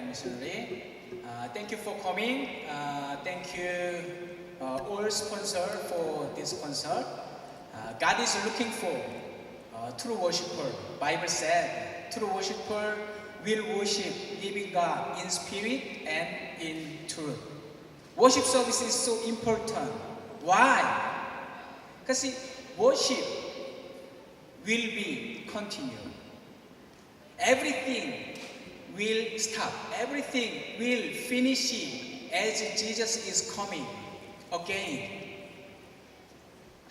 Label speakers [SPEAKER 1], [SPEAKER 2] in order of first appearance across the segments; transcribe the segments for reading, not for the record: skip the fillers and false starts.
[SPEAKER 1] American missionary. Thank you for coming. Thank you all sponsor for this concert. God is looking for true worshiper. Bible said true worshiper will worship living God in spirit and in truth. Worship service is so important. Why? Because worship will be continued. Everything will stop. Everything will finish as Jesus is coming again.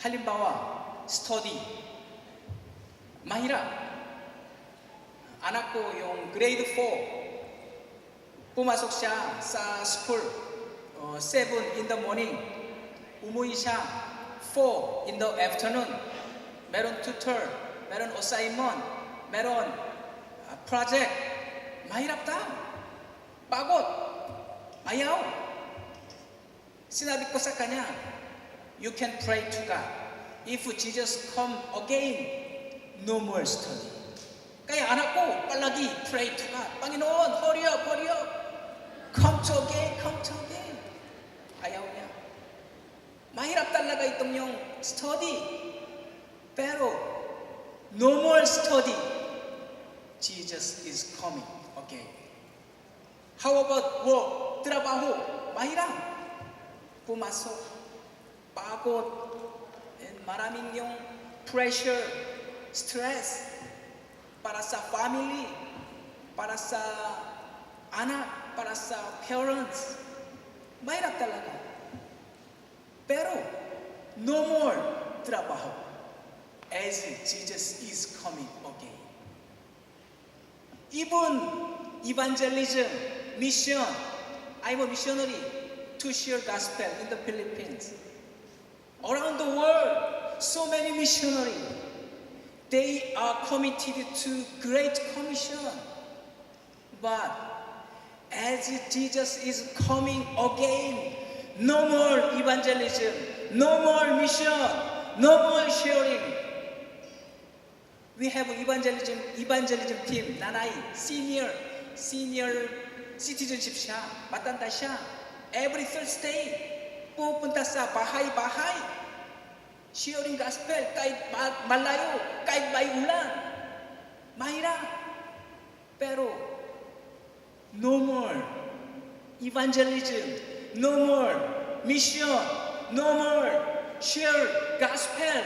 [SPEAKER 1] 하림바와 study. Mahira. Anak ko yung grade 4. Pumasok siya sa school 7 in the morning. Umuwi siya 4 in the afternoon. Meron tutor, meron assignment, meron project. Mahirap daw. Pagod. Ayaw. Sinabi ko sa kanya, you can pray to God. If Jesus come again, no more study. Kaya anak ko, palagi pray to God. Panginoon, hurry up, hurry up. Come to again, come to again. Ayaw niya. Mahirap talaga itong yung study. Pero, no more study. Jesus is coming again. How about work? Trabaho. Mahirap. Pumasok. Pagod. And maraming yung pressure, stress. Para sa family. Para sa anak. Para sa parents. Mahirap talaga. Pero, no more trabaho. As Jesus is coming again. Even evangelism, mission. I'm a missionary to share gospel in the Philippines. Around the world, so many missionaries. They are committed to Great Commission. But as Jesus is coming again, no more evangelism, no more mission, no more sharing. We have evangelism team, nanay, senior citizenship siya, matanda siya. Every Thursday, pupunta sa bahay-bahay, sharing gospel, kahit malayo, kahit may ulan. Mahirap. Pero, no more evangelism, no more mission, no more share gospel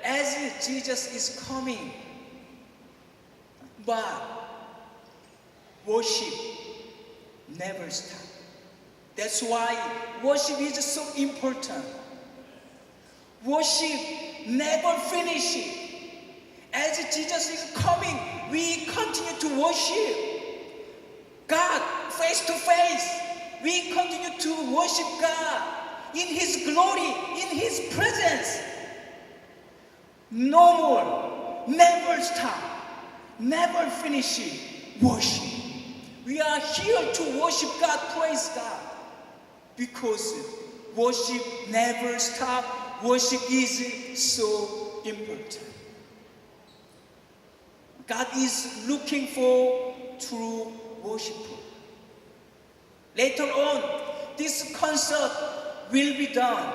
[SPEAKER 1] as Jesus is coming. But worship never stops. That's why worship is so important. Worship never finishes. As Jesus is coming, we continue to worship God face to face. We continue to worship God in His glory, in His presence. No more, never stop. Never finishing worship. We are here to worship God, praise God. Because worship never stops. Worship is so important. God is looking for true worshipers. Later on, this concert will be done,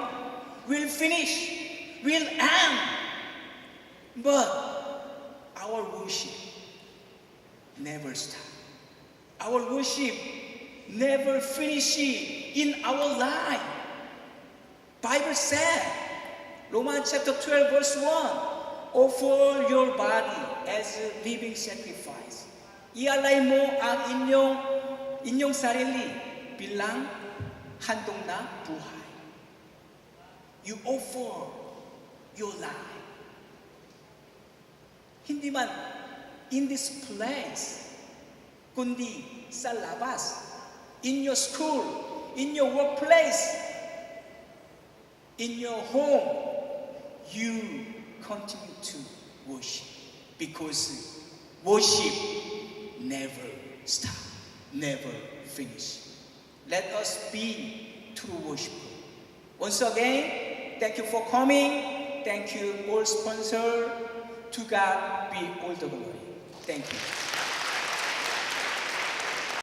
[SPEAKER 1] will finish, will end. But our worship never stop. Our worship never finishes in our life. Bible said, Romans chapter 12 verse 1, offer your body as a living sacrifice. Ialay mo ang inyong sarili bilang handog na buhay. You offer your life. Hindi man in this place, kundi sa labas, in your school, in your workplace, in your home, you continue to worship. Because worship never stops, never finishes. Let us be true worshipers. Once again, thank you for coming. Thank you, all sponsors. To God be all the glory. Thank you.